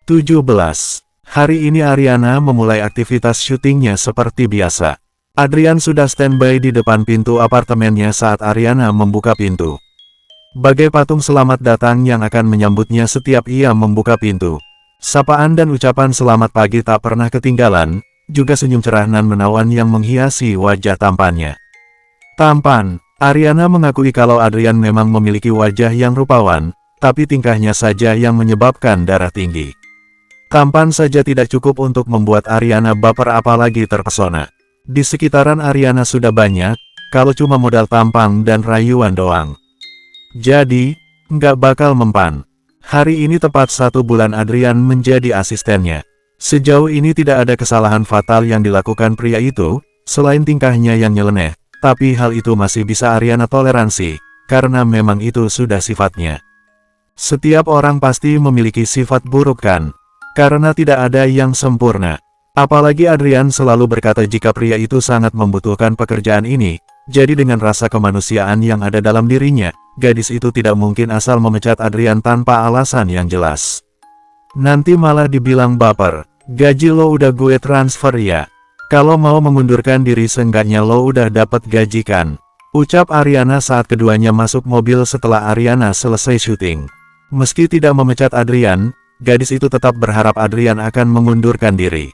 17. Hari ini Ariana memulai aktivitas syutingnya seperti biasa. Adrian sudah standby di depan pintu apartemennya saat Ariana membuka pintu. Bagai patung selamat datang yang akan menyambutnya setiap ia membuka pintu. Sapaan dan ucapan selamat pagi tak pernah ketinggalan, juga senyum cerah nan menawan yang menghiasi wajah tampannya. Tampan, Ariana mengakui kalau Adrian memang memiliki wajah yang rupawan, tapi tingkahnya saja yang menyebabkan darah tinggi. Tampan saja tidak cukup untuk membuat Ariana baper apalagi terpesona. Di sekitaran Ariana sudah banyak, kalau cuma modal tampang dan rayuan doang. Jadi, nggak bakal mempan. Hari ini tepat 1 bulan Adrian menjadi asistennya. Sejauh ini tidak ada kesalahan fatal yang dilakukan pria itu, selain tingkahnya yang nyeleneh, tapi hal itu masih bisa Ariana toleransi, karena memang itu sudah sifatnya. Setiap orang pasti memiliki sifat buruk kan? Karena tidak ada yang sempurna. Apalagi Adrian selalu berkata jika pria itu sangat membutuhkan pekerjaan ini, jadi dengan rasa kemanusiaan yang ada dalam dirinya, gadis itu tidak mungkin asal memecat Adrian tanpa alasan yang jelas. Nanti malah dibilang baper, gaji lo udah gue transfer ya. Kalau mau mengundurkan diri seenggaknya lo udah dapat gaji kan. Ucap Ariana saat keduanya masuk mobil setelah Ariana selesai syuting. Meski tidak memecat Adrian, gadis itu tetap berharap Adrian akan mengundurkan diri.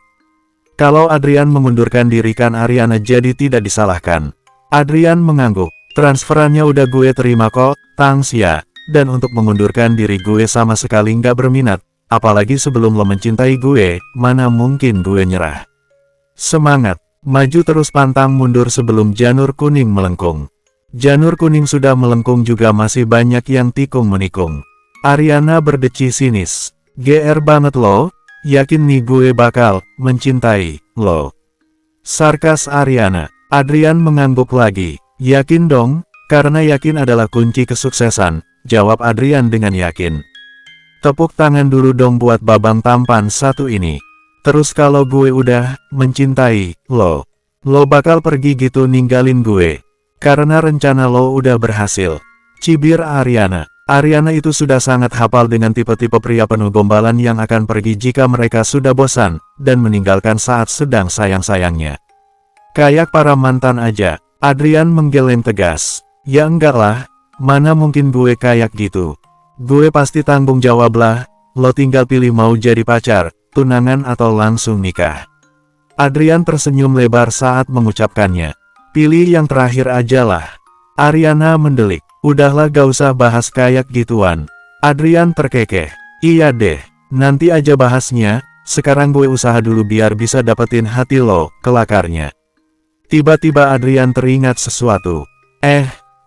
Kalau Adrian mengundurkan diri kan Ariana jadi tidak disalahkan. Adrian mengangguk, transferannya udah gue terima kok, thanks ya, dan untuk mengundurkan diri gue sama sekali nggak berminat, apalagi sebelum lo mencintai gue, mana mungkin gue nyerah. Semangat, maju terus pantang mundur sebelum janur kuning melengkung. Janur kuning sudah melengkung juga masih banyak yang tikung menikung. Ariana berdeci sinis, GR banget lo, yakin nih gue bakal mencintai lo. Sarkas Ariana. Adrian mengangguk lagi. Yakin dong, karena yakin adalah kunci kesuksesan, jawab Adrian dengan yakin. Tepuk tangan dulu dong buat babang tampan satu ini. Terus kalau gue udah mencintai lo bakal pergi gitu ninggalin gue. Karena rencana lo udah berhasil. Cibir Ariana. Ariana itu sudah sangat hafal dengan tipe-tipe pria penuh gombalan yang akan pergi jika mereka sudah bosan, dan meninggalkan saat sedang sayang-sayangnya. Kayak para mantan aja, Adrian menggeleng tegas. Ya enggak lah, mana mungkin gue kayak gitu. Gue pasti tanggung jawab lah, lo tinggal pilih mau jadi pacar, tunangan atau langsung nikah. Adrian tersenyum lebar saat mengucapkannya. Pilih yang terakhir aja lah. Ariana mendelik. Udahlah gak usah bahas kayak gituan. Adrian terkekeh. Iya deh, nanti aja bahasnya, sekarang gue usaha dulu biar bisa dapetin hati lo, kelakarnya. Tiba-tiba Adrian teringat sesuatu.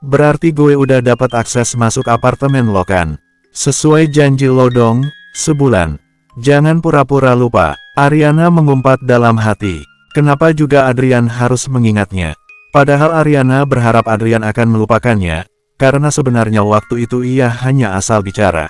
Berarti gue udah dapat akses masuk apartemen lo kan? Sesuai janji lo dong, sebulan. Jangan pura-pura lupa. Ariana mengumpat dalam hati. Kenapa juga Adrian harus mengingatnya? Padahal Ariana berharap Adrian akan melupakannya, karena sebenarnya waktu itu ia hanya asal bicara.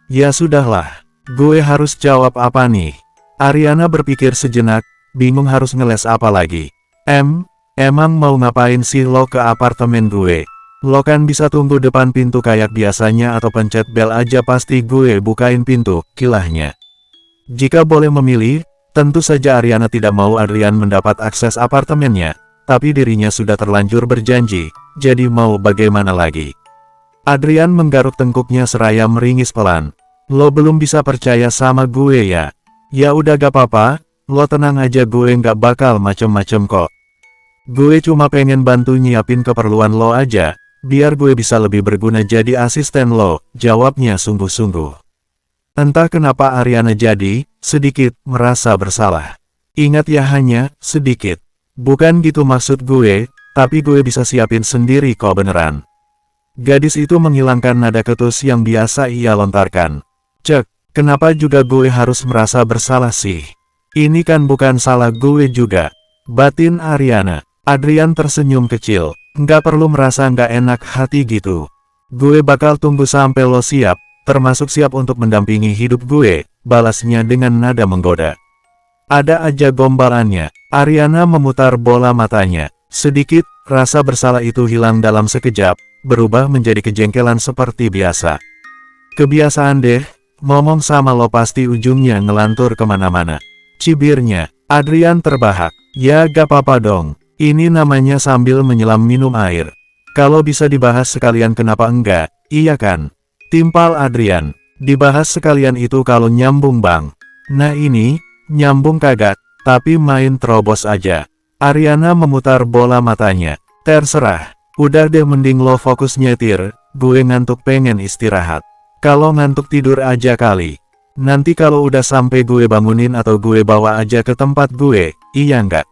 Ya sudahlah, gue harus jawab apa nih? Ariana berpikir sejenak, bingung harus ngeles apa lagi. Emang mau ngapain sih lo ke apartemen gue? Lo kan bisa tunggu depan pintu kayak biasanya atau pencet bel aja pasti gue bukain pintu, kilahnya. Jika boleh memilih, tentu saja Ariana tidak mau Adrian mendapat akses apartemennya, tapi dirinya sudah terlanjur berjanji, jadi mau bagaimana lagi? Adrian menggaruk tengkuknya seraya meringis pelan. Lo belum bisa percaya sama gue ya? Ya udah gak apa-apa, lo tenang aja gue nggak bakal macem-macem kok. Gue cuma pengen bantu nyiapin keperluan lo aja, biar gue bisa lebih berguna jadi asisten lo, jawabnya sungguh-sungguh. Entah kenapa Ariana jadi, sedikit, merasa bersalah. Ingat ya hanya, sedikit. Bukan gitu maksud gue, tapi gue bisa siapin sendiri kok beneran. Gadis itu menghilangkan nada ketus yang biasa ia lontarkan. Cek, kenapa juga gue harus merasa bersalah sih? Ini kan bukan salah gue juga. Batin Ariana. Adrian tersenyum kecil. Nggak perlu merasa nggak enak hati gitu. Gue bakal tunggu sampai lo siap, termasuk siap untuk mendampingi hidup gue, balasnya dengan nada menggoda. Ada aja gombalannya. Ariana memutar bola matanya. Sedikit, rasa bersalah itu hilang dalam sekejap, berubah menjadi kejengkelan seperti biasa. Kebiasaan deh, ngomong sama lo pasti ujungnya ngelantur kemana-mana. Cibirnya, Adrian terbahak. Ya gak apa-apa dong, ini namanya sambil menyelam minum air. Kalau bisa dibahas sekalian kenapa enggak, iya kan? Timpal Adrian, dibahas sekalian itu kalau nyambung bang. Nah ini, nyambung kagak, tapi main terobos aja. Ariana memutar bola matanya. Terserah, udah deh mending lo fokus nyetir, gue ngantuk pengen istirahat. Kalau ngantuk tidur aja kali. Nanti kalau udah sampai gue bangunin atau gue bawa aja ke tempat gue, iya nggak?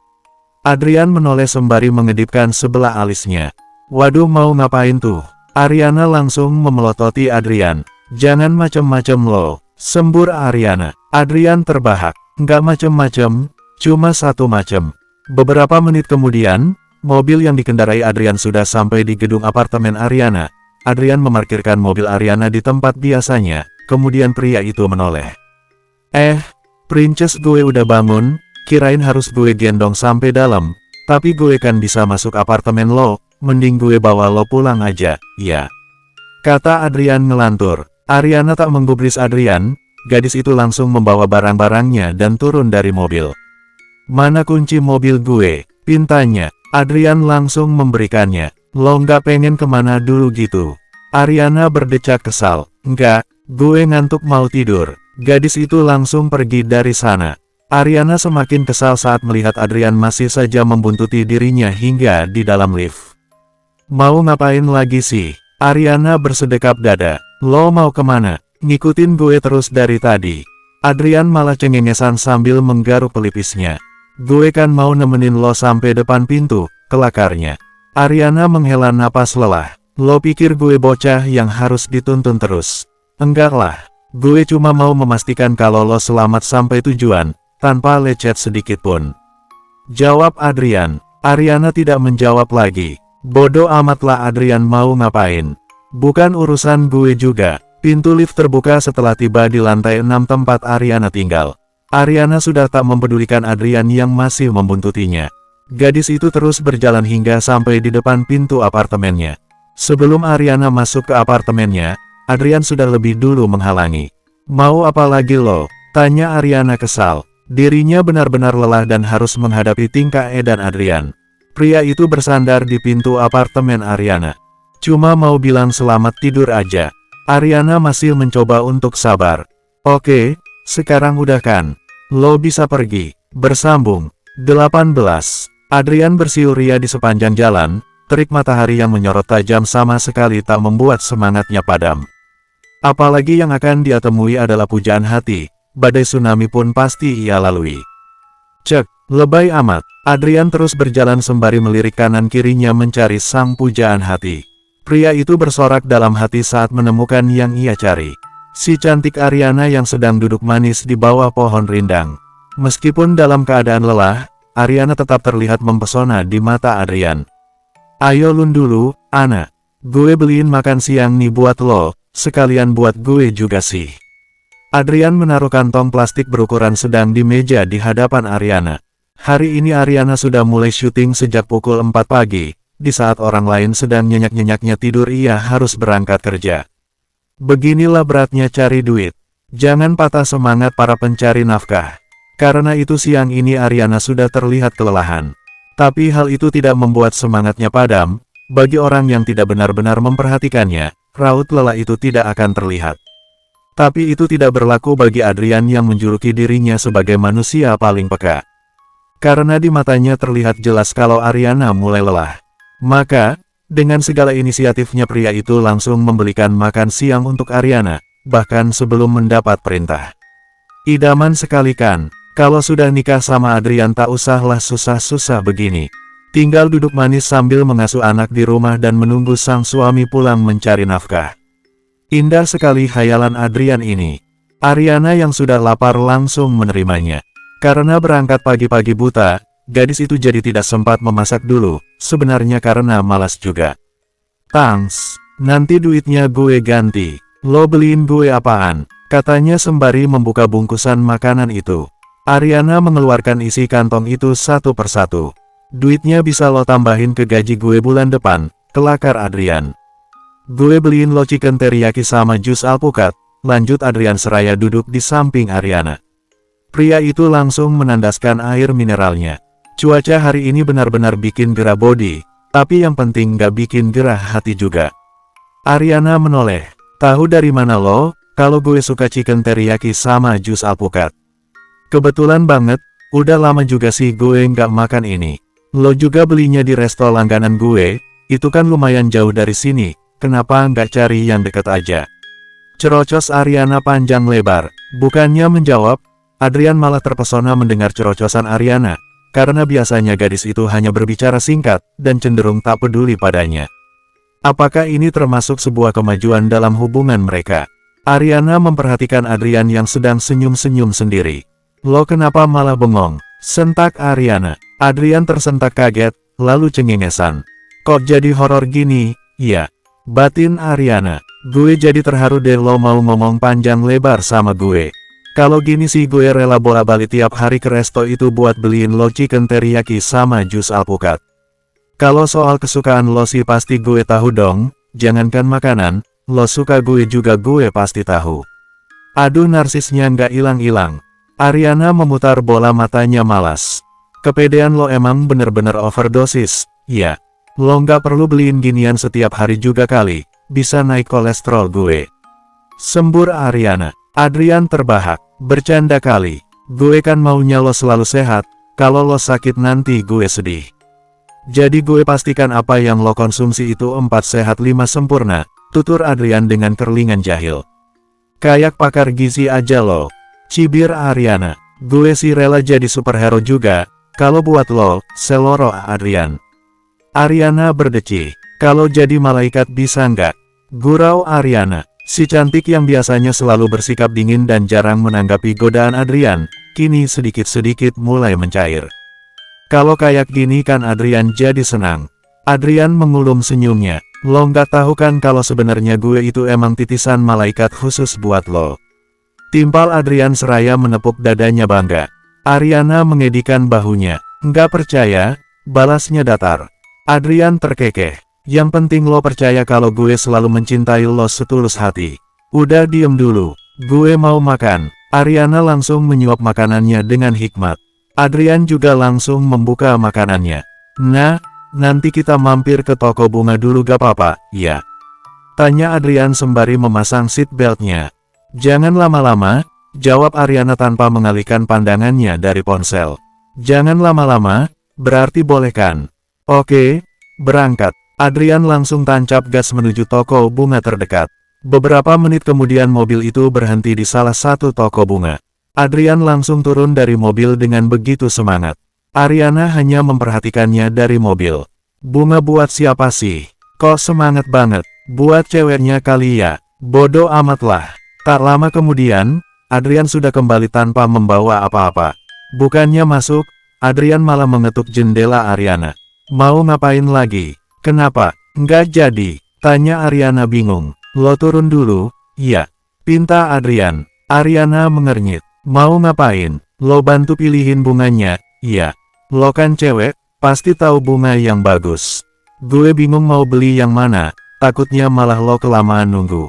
Adrian menoleh sembari mengedipkan sebelah alisnya. Waduh mau ngapain tuh? Ariana langsung memelototi Adrian. Jangan macem-macem lo, sembur Ariana. Adrian terbahak. Nggak macem-macem, cuma satu macem. Beberapa menit kemudian, mobil yang dikendarai Adrian sudah sampai di gedung apartemen Ariana. Adrian memarkirkan mobil Ariana di tempat biasanya, kemudian pria itu menoleh. Princess gue udah bangun, kirain harus gue gendong sampai dalam, tapi gue kan bisa masuk apartemen lo, mending gue bawa lo pulang aja, ya. Kata Adrian ngelantur. Ariana tak menggubris Adrian, gadis itu langsung membawa barang-barangnya dan turun dari mobil. Mana kunci mobil gue? Pintanya. Adrian langsung memberikannya. Lo nggak pengen kemana dulu gitu? Ariana berdecak kesal. Nggak, gue ngantuk mau tidur. Gadis itu langsung pergi dari sana. Ariana semakin kesal saat melihat Adrian masih saja membuntuti dirinya hingga di dalam lift. Mau ngapain lagi sih? Ariana bersedekap dada. Lo mau kemana? Ngikutin gue terus dari tadi. Adrian malah cengengesan sambil menggaruk pelipisnya. Gue kan mau nemenin lo sampai depan pintu, kelakarnya. Ariana menghela napas lelah. Lo pikir gue bocah yang harus dituntun terus? Enggak lah. Gue cuma mau memastikan kalau lo selamat sampai tujuan, tanpa lecet sedikit pun. Jawab Adrian. Ariana tidak menjawab lagi. Bodoh amatlah Adrian mau ngapain. Bukan urusan gue juga. Pintu lift terbuka setelah tiba di lantai 6 tempat Ariana tinggal. Ariana sudah tak mempedulikan Adrian yang masih membuntutinya. Gadis itu terus berjalan hingga sampai di depan pintu apartemennya. Sebelum Ariana masuk ke apartemennya, Adrian sudah lebih dulu menghalangi. Mau apa lagi lo? Tanya Ariana kesal. Dirinya benar-benar lelah dan harus menghadapi tingkah edan Adrian. Pria itu bersandar di pintu apartemen Ariana. Cuma mau bilang selamat tidur aja. Ariana masih mencoba untuk sabar. Oke, sekarang udah kan? Lo bisa pergi. Bersambung. 18. Adrian bersiul ria di sepanjang jalan. Terik matahari yang menyorot tajam sama sekali tak membuat semangatnya padam. Apalagi yang akan dia temui adalah pujaan hati. Badai tsunami pun pasti ia lalui. Cek, lebay amat. Adrian terus berjalan sembari melirik kanan kirinya mencari sang pujaan hati. Pria itu bersorak dalam hati saat menemukan yang ia cari. Si cantik Ariana yang sedang duduk manis di bawah pohon rindang. Meskipun dalam keadaan lelah, Ariana tetap terlihat mempesona di mata Adrian. Ayo lun dulu, Ana. Gue beliin makan siang nih buat lo, sekalian buat gue juga sih. Adrian menaruh kantong plastik berukuran sedang di meja di hadapan Ariana. Hari ini Ariana sudah mulai syuting sejak pukul 4 pagi, di saat orang lain sedang nyenyak-nyenyaknya tidur ia harus berangkat kerja. Beginilah beratnya cari duit. Jangan patah semangat para pencari nafkah. Karena itu siang ini Ariana sudah terlihat kelelahan. Tapi hal itu tidak membuat semangatnya padam, bagi orang yang tidak benar-benar memperhatikannya, raut lelah itu tidak akan terlihat. Tapi itu tidak berlaku bagi Adrian yang menjuluki dirinya sebagai manusia paling peka. Karena di matanya terlihat jelas kalau Ariana mulai lelah. Maka, dengan segala inisiatifnya pria itu langsung membelikan makan siang untuk Ariana, bahkan sebelum mendapat perintah. Idaman sekali kan, kalau sudah nikah sama Adrian tak usahlah susah-susah begini. Tinggal duduk manis sambil mengasuh anak di rumah dan menunggu sang suami pulang mencari nafkah. Indah sekali khayalan Adrian ini. Ariana yang sudah lapar langsung menerimanya. Karena berangkat pagi-pagi buta, gadis itu jadi tidak sempat memasak dulu, sebenarnya karena malas juga. Thanks, nanti duitnya gue ganti. Lo beliin gue apaan? Katanya sembari membuka bungkusan makanan itu. Ariana mengeluarkan isi kantong itu satu persatu. Duitnya bisa lo tambahin ke gaji gue bulan depan, kelakar Adrian. Gue beliin lo chicken teriyaki sama jus alpukat, lanjut Adrian seraya duduk di samping Ariana. Pria itu langsung menandaskan air mineralnya. Cuaca hari ini benar-benar bikin gerah body, tapi yang penting gak bikin gerah hati juga. Ariana menoleh. Tahu dari mana lo, kalau gue suka chicken teriyaki sama jus alpukat? Kebetulan banget, udah lama juga sih gue nggak makan ini. Lo juga belinya di resto langganan gue, itu kan lumayan jauh dari sini, kenapa nggak cari yang deket aja? Cerocos Ariana panjang lebar. Bukannya menjawab, Adrian malah terpesona mendengar cerocosan Ariana, karena biasanya gadis itu hanya berbicara singkat, dan cenderung tak peduli padanya. Apakah ini termasuk sebuah kemajuan dalam hubungan mereka? Ariana memperhatikan Adrian yang sedang senyum-senyum sendiri. Lo kenapa malah bengong? Sentak Ariana. Adrian tersentak kaget, lalu cengengesan. Kok jadi horor gini? Iya. Batin Ariana. Gue jadi terharu deh lo mau ngomong panjang lebar sama gue. Kalau gini sih gue rela bola-balik tiap hari ke resto itu buat beliin lo chicken teriyaki sama jus alpukat. Kalau soal kesukaan lo sih pasti gue tahu dong, jangankan makanan, lo suka gue juga gue pasti tahu. Aduh narsisnya nggak hilang-hilang. Ariana memutar bola matanya malas. Kepedean lo emang bener-bener overdosis, ya. Lo nggak perlu beliin ginian setiap hari juga kali, bisa naik kolesterol gue. Sembur Ariana. Adrian terbahak, bercanda kali. Gue kan maunya lo selalu sehat, kalau lo sakit nanti gue sedih. Jadi gue pastikan apa yang lo konsumsi itu 4 sehat 5 sempurna, tutur Adrian dengan kerlingan jahil. Kayak pakar gizi aja lo, cibir Ariana. Gue sih rela jadi superhero juga, kalau buat lo, seloro Adrian. Ariana berdecih, kalau jadi malaikat bisa nggak? Gurau Ariana. Si cantik yang biasanya selalu bersikap dingin dan jarang menanggapi godaan Adrian, kini sedikit-sedikit mulai mencair. Kalau kayak gini kan Adrian jadi senang. Adrian mengulum senyumnya. Lo nggak tahu kan kalau sebenarnya gue itu emang titisan malaikat khusus buat lo. Timpal Adrian seraya menepuk dadanya bangga. Ariana mengedikan bahunya. Nggak percaya, balasnya datar. Adrian terkekeh. Yang penting lo percaya kalau gue selalu mencintai lo setulus hati. Udah diem dulu, gue mau makan. Ariana langsung menyuap makanannya dengan hikmat. Adrian juga langsung membuka makanannya. Nah, nanti kita mampir ke toko bunga dulu gak apa-apa, ya? Tanya Adrian sembari memasang seat beltnya. Jangan lama-lama, jawab Ariana tanpa mengalihkan pandangannya dari ponsel. Jangan lama-lama, berarti boleh kan? Oke, berangkat. Adrian langsung tancap gas menuju toko bunga terdekat. Beberapa menit kemudian mobil itu berhenti di salah satu toko bunga. Adrian langsung turun dari mobil dengan begitu semangat. Ariana hanya memperhatikannya dari mobil. Bunga buat siapa sih? Kok semangat banget? Buat ceweknya kali ya? Bodoh amat lah. Tak lama kemudian, Adrian sudah kembali tanpa membawa apa-apa. Bukannya masuk, Adrian malah mengetuk jendela Ariana. Mau ngapain lagi? Kenapa? Nggak jadi, tanya Ariana bingung. Lo turun dulu, iya. Pinta Adrian. Ariana mengernyit. Mau ngapain? Lo bantu pilihin bunganya, iya. Lo kan cewek, pasti tahu bunga yang bagus. Gue bingung mau beli yang mana, takutnya malah lo kelamaan nunggu.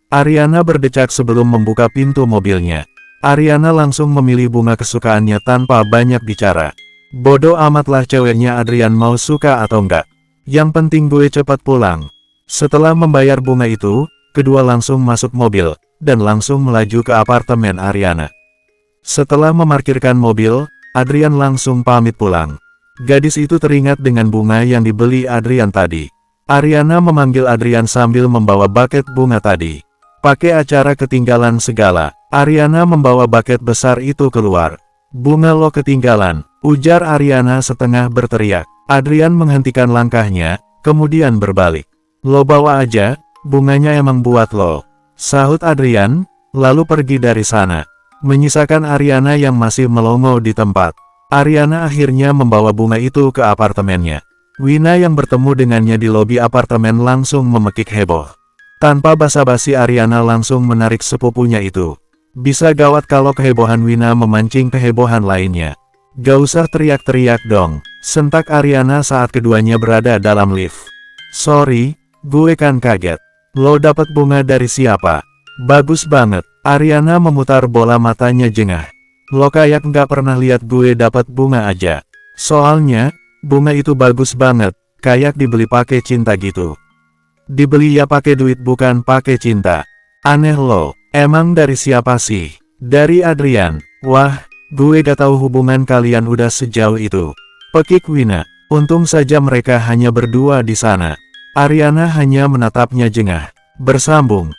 Ariana berdecak sebelum membuka pintu mobilnya. Ariana langsung memilih bunga kesukaannya tanpa banyak bicara. Bodoh amatlah ceweknya Adrian mau suka atau enggak. Yang penting gue cepat pulang. Setelah membayar bunga itu, kedua langsung masuk mobil, dan langsung melaju ke apartemen Ariana. Setelah memarkirkan mobil, Adrian langsung pamit pulang. Gadis itu teringat dengan bunga yang dibeli Adrian tadi. Ariana memanggil Adrian sambil membawa buket bunga tadi. Pakai acara ketinggalan segala, Ariana membawa buket besar itu keluar. Bunga lo ketinggalan, ujar Ariana setengah berteriak. Adrian menghentikan langkahnya, kemudian berbalik. Lo bawa aja, bunganya emang buat lo. Sahut Adrian, lalu pergi dari sana. Menyisakan Ariana yang masih melongo di tempat. Ariana akhirnya membawa bunga itu ke apartemennya. Wina yang bertemu dengannya di lobi apartemen langsung memekik heboh. Tanpa basa-basi Ariana langsung menarik sepupunya itu. Bisa gawat kalau kehebohan Wina memancing kehebohan lainnya. Gak usah teriak-teriak dong, sentak Ariana saat keduanya berada dalam lift. Sorry, gue kan kaget. Lo dapat bunga dari siapa? Bagus banget. Ariana memutar bola matanya jengah. Lo kayak nggak pernah lihat gue dapat bunga aja. Soalnya, bunga itu bagus banget, kayak dibeli pakai cinta gitu. Dibeli ya pakai duit bukan pakai cinta. Aneh lo, emang dari siapa sih? Dari Adrian. Wah, gue gak tahu hubungan kalian udah sejauh itu. Pekik Wina, untung saja mereka hanya berdua di sana. Ariana hanya menatapnya jengah. Bersambung.